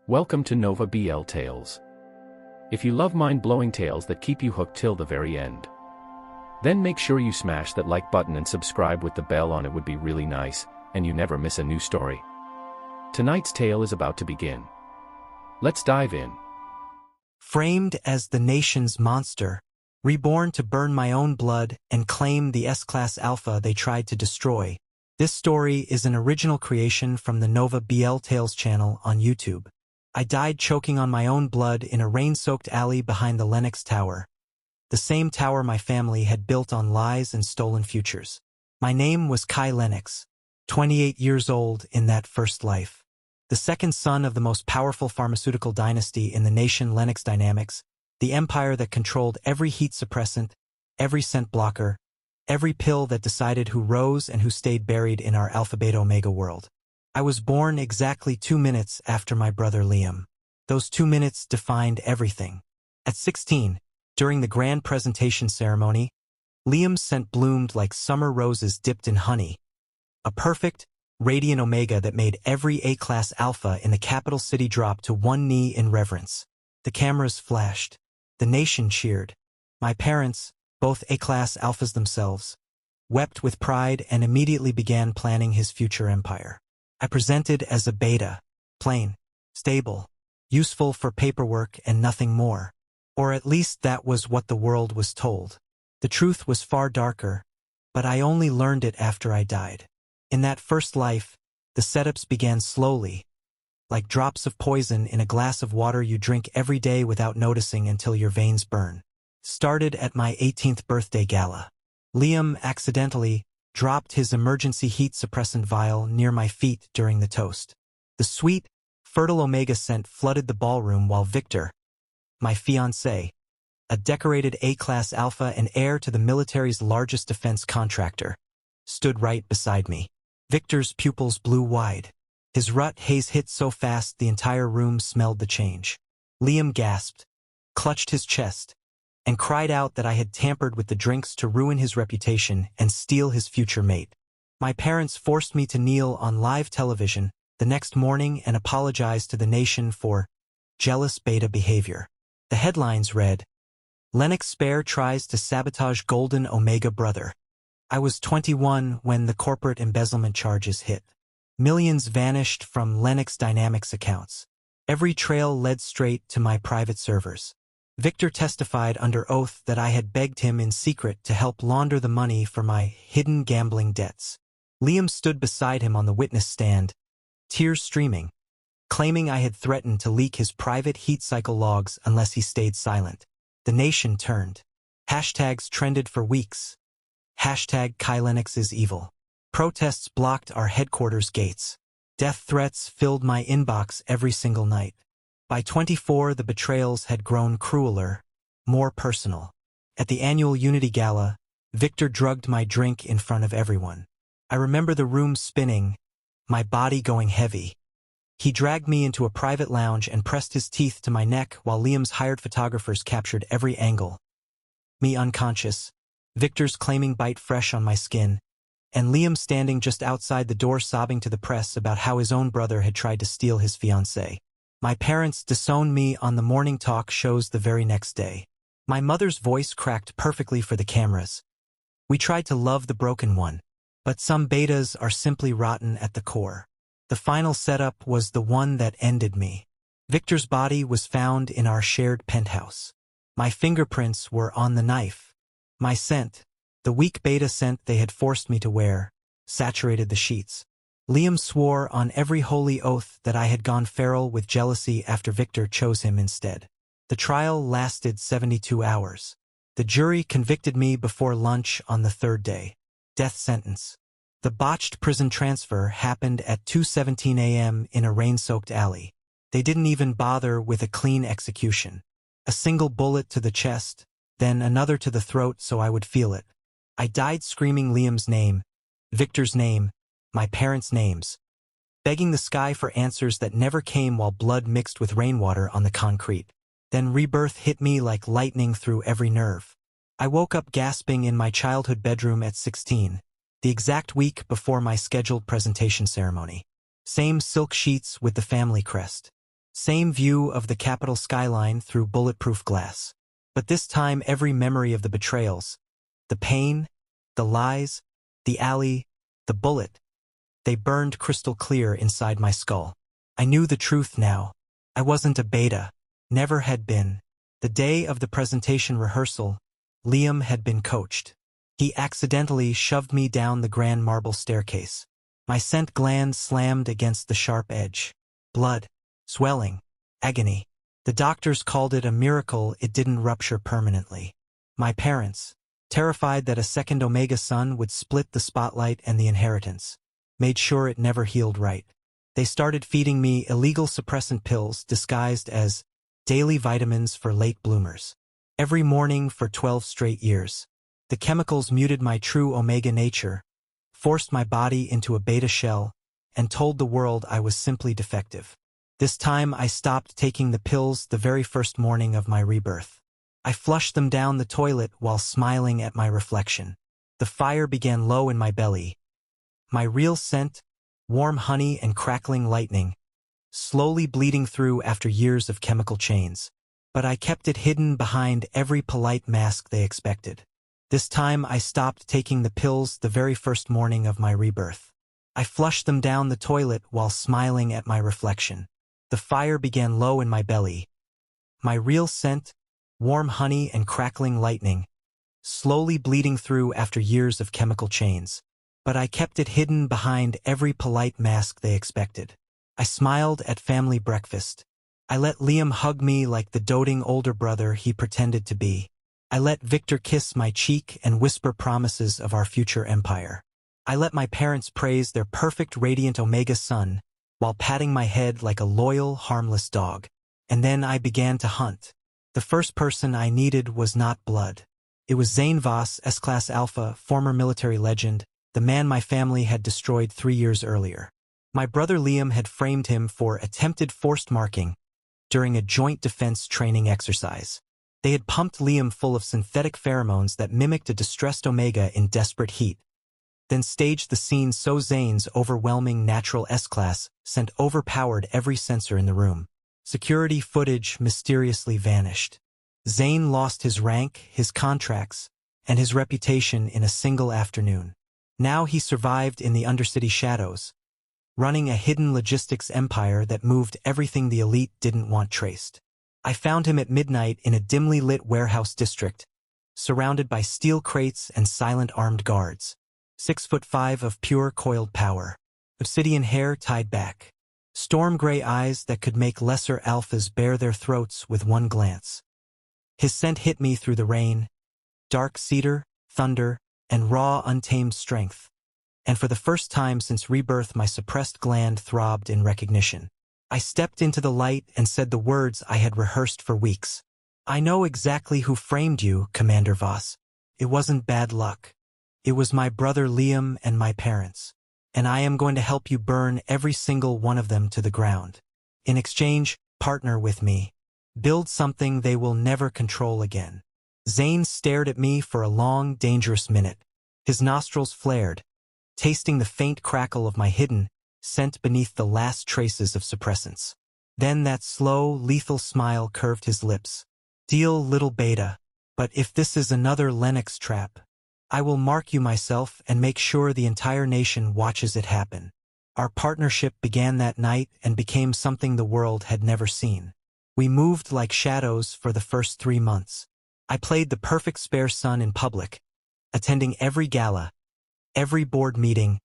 Welcome to Nova BL Tales. If you love mind-blowing tales that keep you hooked till the very end, then make sure you smash that like button and subscribe with the bell on. It would be really nice, and you never miss a new story. Tonight's tale is about to begin. Let's dive in. Framed as the nation's monster, reborn to burn my own blood and claim the S-Class Alpha they tried to destroy, this story is an original creation from the Nova BL Tales channel on YouTube. I died choking on my own blood in a rain-soaked alley behind the Lennox Tower, the same tower my family had built on lies and stolen futures. My name was Kai Lennox, 28 years old in that first life. The second son of the most powerful pharmaceutical dynasty in the nation, Lennox Dynamics, the empire that controlled every heat suppressant, every scent blocker, every pill that decided who rose and who stayed buried in our Alpha Beta Omega world. I was born exactly 2 minutes after my brother Liam. Those 2 minutes defined everything. At 16, during the grand presentation ceremony, Liam's scent bloomed like summer roses dipped in honey. A perfect, radiant omega that made every A-class alpha in the capital city drop to one knee in reverence. The cameras flashed. The nation cheered. My parents, both A-class alphas themselves, wept with pride and immediately began planning his future empire. I presented as a beta, plain, stable, useful for paperwork and nothing more. Or at least that was what the world was told. The truth was far darker, but I only learned it after I died. In that first life, the setups began slowly, like drops of poison in a glass of water you drink every day without noticing until your veins burn. Started at my 18th birthday gala. Liam accidentally dropped his emergency heat suppressant vial near my feet during the toast. The sweet, fertile omega scent flooded the ballroom while Victor, my fiancé, a decorated A-class alpha and heir to the military's largest defense contractor, stood right beside me. Victor's pupils blew wide. His rut haze hit so fast the entire room smelled the change. Liam gasped, clutched his chest, and cried out that I had tampered with the drinks to ruin his reputation and steal his future mate. My parents forced me to kneel on live television the next morning and apologize to the nation for jealous beta behavior. The headlines read, "Lennox Spare tries to sabotage Golden Omega brother." I was 21 when the corporate embezzlement charges hit. Millions vanished from Lennox Dynamics accounts. Every trail led straight to my private servers. Victor testified under oath that I had begged him in secret to help launder the money for my hidden gambling debts. Liam stood beside him on the witness stand, tears streaming, claiming I had threatened to leak his private heat cycle logs unless he stayed silent. The nation turned. Hashtags trended for weeks. Hashtag Kai Lennox is evil. Protests blocked our headquarters gates. Death threats filled my inbox every single night. By 24, the betrayals had grown crueler, more personal. At the annual Unity Gala, Victor drugged my drink in front of everyone. I remember the room spinning, my body going heavy. He dragged me into a private lounge and pressed his teeth to my neck while Liam's hired photographers captured every angle. Me unconscious, Victor's claiming bite fresh on my skin, and Liam standing just outside the door sobbing to the press about how his own brother had tried to steal his fiancée. My parents disowned me on the morning talk shows the very next day. My mother's voice cracked perfectly for the cameras. We tried to love the broken one, but some betas are simply rotten at the core. The final setup was the one that ended me. Victor's body was found in our shared penthouse. My fingerprints were on the knife. My scent, the weak beta scent they had forced me to wear, saturated the sheets. Liam swore on every holy oath that I had gone feral with jealousy after Victor chose him instead. The trial lasted 72 hours. The jury convicted me before lunch on the third day. Death sentence. The botched prison transfer happened at 2:17 a.m. in a rain-soaked alley. They didn't even bother with a clean execution. A single bullet to the chest, then another to the throat so I would feel it. I died screaming Liam's name, Victor's name, my parents' names, begging the sky for answers that never came while blood mixed with rainwater on the concrete. Then rebirth hit me like lightning through every nerve. I woke up gasping in my childhood bedroom at 16, the exact week before my scheduled presentation ceremony. Same silk sheets with the family crest. Same view of the capital skyline through bulletproof glass. But this time every memory of the betrayals, the pain, the lies, the alley, the bullet, they burned crystal clear inside my skull. I knew the truth now. I wasn't a beta, never had been. The day of the presentation rehearsal, Liam had been coached. He accidentally shoved me down the grand marble staircase. My scent gland slammed against the sharp edge. Blood, swelling, agony. The doctors called it a miracle it didn't rupture permanently. My parents, terrified that a second Omega son would split the spotlight and the inheritance, made sure it never healed right. They started feeding me illegal suppressant pills disguised as daily vitamins for late bloomers. Every morning for 12 straight years. The chemicals muted my true Omega nature, forced my body into a beta shell, and told the world I was simply defective. This time I stopped taking the pills the very first morning of my rebirth. I flushed them down the toilet while smiling at my reflection. The fire began low in my belly. My real scent, warm honey and crackling lightning, slowly bleeding through after years of chemical chains. But I kept it hidden behind every polite mask they expected. This time I stopped taking the pills the very first morning of my rebirth. I flushed them down the toilet while smiling at my reflection. The fire began low in my belly. My real scent, warm honey and crackling lightning, slowly bleeding through after years of chemical chains. But I kept it hidden behind every polite mask they expected. I smiled at family breakfast. I let Liam hug me like the doting older brother he pretended to be. I let Victor kiss my cheek and whisper promises of our future empire. I let my parents praise their perfect radiant Omega son, while patting my head like a loyal, harmless dog. And then I began to hunt. The first person I needed was not blood. It was Zane Voss, S-Class Alpha, former military legend, the man my family had destroyed 3 years earlier. My brother Liam had framed him for attempted forced marking during a joint defense training exercise. They had pumped Liam full of synthetic pheromones that mimicked a distressed Omega in desperate heat, then staged the scene so Zane's overwhelming natural S-Class sent overpowered every sensor in the room. Security footage mysteriously vanished. Zane lost his rank, his contracts, and his reputation in a single afternoon. Now he survived in the Undercity shadows, running a hidden logistics empire that moved everything the elite didn't want traced. I found him at midnight in a dimly lit warehouse district, surrounded by steel crates and silent armed guards. 6'5" of pure coiled power. Obsidian hair tied back. Storm gray eyes that could make lesser alphas bare their throats with one glance. His scent hit me through the rain, dark cedar, thunder, and raw untamed strength. And for the first time since rebirth my suppressed gland throbbed in recognition. I stepped into the light and said the words I had rehearsed for weeks. I know exactly who framed you, Commander Voss. It wasn't bad luck. It was my brother Liam and my parents. And I am going to help you burn every single one of them to the ground. In exchange, partner with me. Build something they will never control again. Zane stared at me for a long, dangerous minute. His nostrils flared, tasting the faint crackle of my hidden scent beneath the last traces of suppressants. Then that slow, lethal smile curved his lips. Deal, little beta. But if this is another Lennox trap, I will mark you myself and make sure the entire nation watches it happen. Our partnership began that night and became something the world had never seen. We moved like shadows for the first 3 months. I played the perfect spare son in public, attending every gala, every board meeting,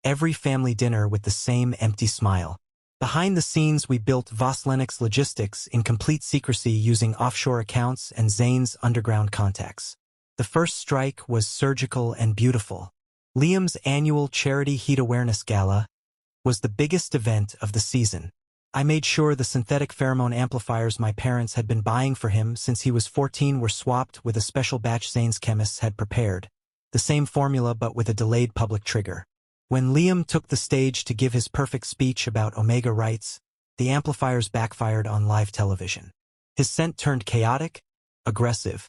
every family dinner with the same empty smile. Behind the scenes we built Voss Lennox logistics in complete secrecy using offshore accounts and Zane's underground contacts. The first strike was surgical and beautiful. Liam's annual Charity Heat Awareness Gala was the biggest event of the season. I made sure the synthetic pheromone amplifiers my parents had been buying for him since he was 14 were swapped with a special batch Zane's chemists had prepared. The same formula but with a delayed public trigger. When Liam took the stage to give his perfect speech about Omega rights, the amplifiers backfired on live television. His scent turned chaotic, aggressive,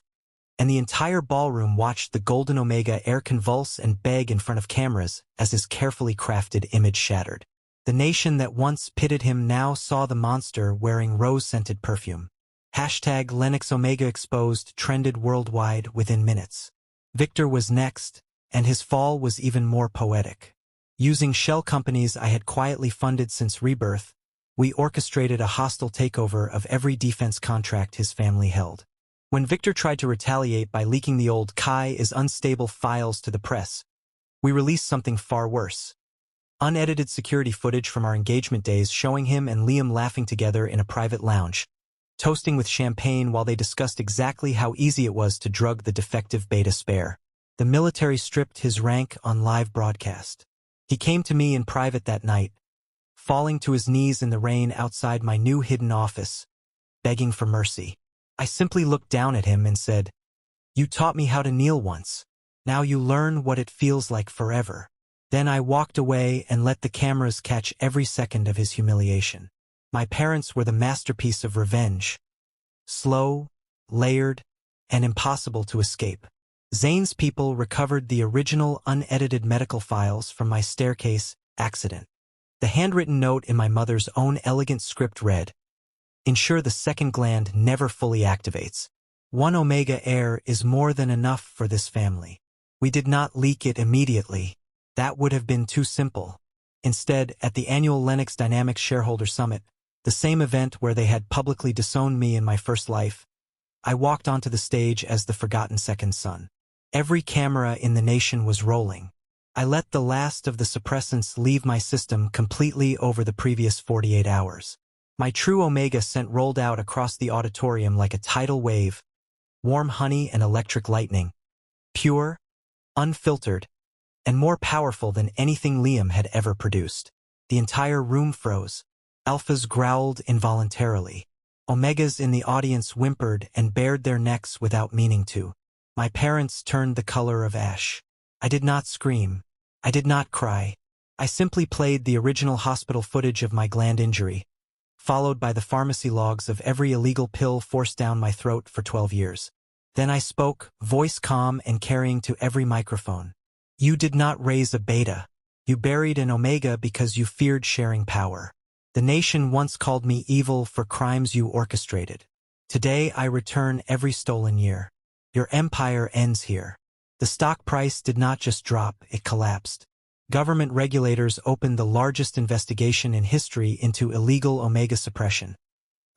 and the entire ballroom watched the Golden Omega Heir convulse and beg in front of cameras as his carefully crafted image shattered. The nation that once pitted him now saw the monster wearing rose-scented perfume. Hashtag Lennox Omega exposed trended worldwide within minutes. Victor was next, and his fall was even more poetic. Using shell companies I had quietly funded since rebirth, we orchestrated a hostile takeover of every defense contract his family held. When Victor tried to retaliate by leaking the old Kai is unstable files to the press, we released something far worse. Unedited security footage from our engagement days showing him and Liam laughing together in a private lounge, toasting with champagne while they discussed exactly how easy it was to drug the defective beta spare. The military stripped his rank on live broadcast. He came to me in private that night, falling to his knees in the rain outside my new hidden office, begging for mercy. I simply looked down at him and said, "You taught me how to kneel once. Now you learn what it feels like forever." Then I walked away and let the cameras catch every second of his humiliation. My parents were the masterpiece of revenge. Slow, layered, and impossible to escape. Zane's people recovered the original unedited medical files from my staircase accident. The handwritten note in my mother's own elegant script read, "Ensure the second gland never fully activates. One Omega Heir is more than enough for this family." We did not leak it immediately. That would have been too simple. Instead, at the annual Lennox Dynamics Shareholder Summit, the same event where they had publicly disowned me in my first life, I walked onto the stage as the forgotten second son. Every camera in the nation was rolling. I let the last of the suppressants leave my system completely over the previous 48 hours. My true Omega scent rolled out across the auditorium like a tidal wave, warm honey and electric lightning, pure, unfiltered, and more powerful than anything Liam had ever produced. The entire room froze. Alphas growled involuntarily. Omegas in the audience whimpered and bared their necks without meaning to. My parents turned the color of ash. I did not scream. I did not cry. I simply played the original hospital footage of my gland injury, followed by the pharmacy logs of every illegal pill forced down my throat for 12 years. Then I spoke, voice calm and carrying to every microphone. "You did not raise a beta. You buried an Omega because you feared sharing power. The nation once called me evil for crimes you orchestrated. Today I return every stolen year. Your empire ends here." The stock price did not just drop, it collapsed. Government regulators opened the largest investigation in history into illegal Omega suppression,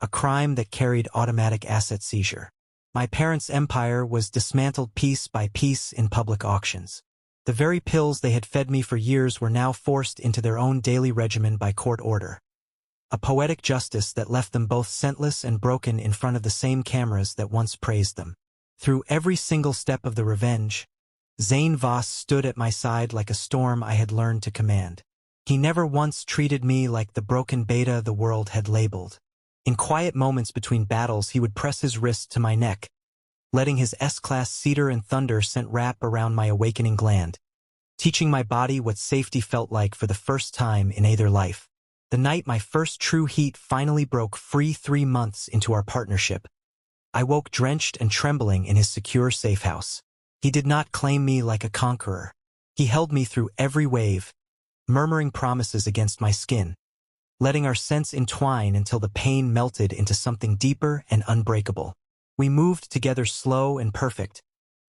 a crime that carried automatic asset seizure. My parents' empire was dismantled piece by piece in public auctions. The very pills they had fed me for years were now forced into their own daily regimen by court order. A poetic justice that left them both scentless and broken in front of the same cameras that once praised them. Through every single step of the revenge, Zane Voss stood at my side like a storm I had learned to command. He never once treated me like the broken beta the world had labeled. In quiet moments between battles, he would press his wrist to my neck, letting his S-class cedar and thunder scent wrap around my awakening gland, teaching my body what safety felt like for the first time in either life. The night my first true heat finally broke free 3 months into our partnership, I woke drenched and trembling in his secure safe house. He did not claim me like a conqueror. He held me through every wave, murmuring promises against my skin, letting our scents entwine until the pain melted into something deeper and unbreakable. We moved together slow and perfect,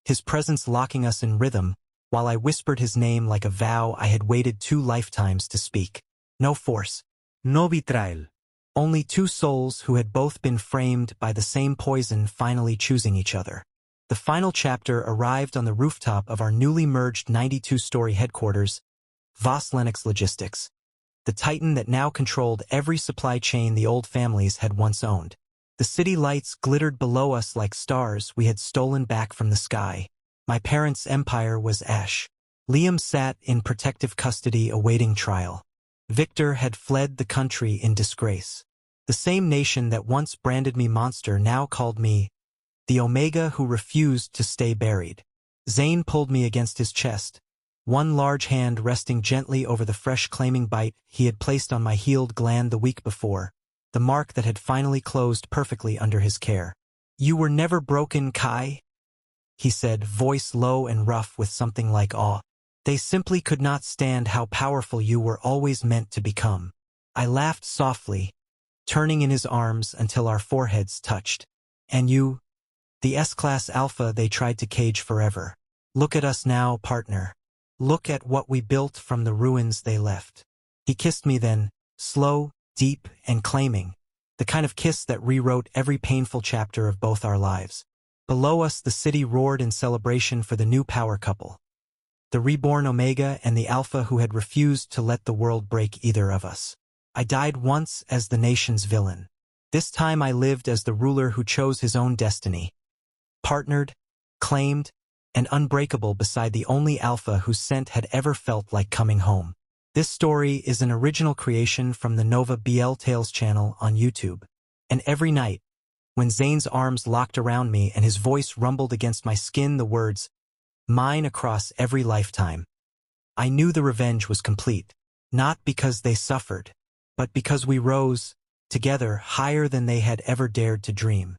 his presence locking us in rhythm, while I whispered his name like a vow I had waited 2 lifetimes to speak. No force, no betrayal. Only 2 souls who had both been framed by the same poison finally choosing each other. The final chapter arrived on the rooftop of our newly merged 92-story headquarters, Voss Lennox Logistics, the titan that now controlled every supply chain the old families had once owned. The city lights glittered below us like stars we had stolen back from the sky. My parents' empire was ash. Liam sat in protective custody awaiting trial. Victor had fled the country in disgrace. The same nation that once branded me monster now called me the Omega who refused to stay buried. Zane pulled me against his chest, one large hand resting gently over the fresh claiming bite he had placed on my healed gland the week before, the mark that had finally closed perfectly under his care. "You were never broken, Kai," he said, voice low and rough with something like awe. They simply could not stand how powerful you were always meant to become. I laughed softly, turning in his arms until our foreheads touched. And you, the S-Class Alpha they tried to cage forever. Look at us now, partner. Look at what we built from the ruins they left. He kissed me then, slow, deep, and claiming, the kind of kiss that rewrote every painful chapter of both our lives. Below us, the city roared in celebration for the new power couple, the Reborn Omega and the Alpha who had refused to let the world break either of us. I died once as the nation's villain. This time I lived as the ruler who chose his own destiny, partnered, claimed, and unbreakable beside the only Alpha whose scent had ever felt like coming home. This story is an original creation from the Nova BL Tales channel on YouTube. And every night, when Zane's arms locked around me and his voice rumbled against my skin the words, "Mine across every lifetime," I knew the revenge was complete, not because they suffered, but because we rose, together, higher than they had ever dared to dream.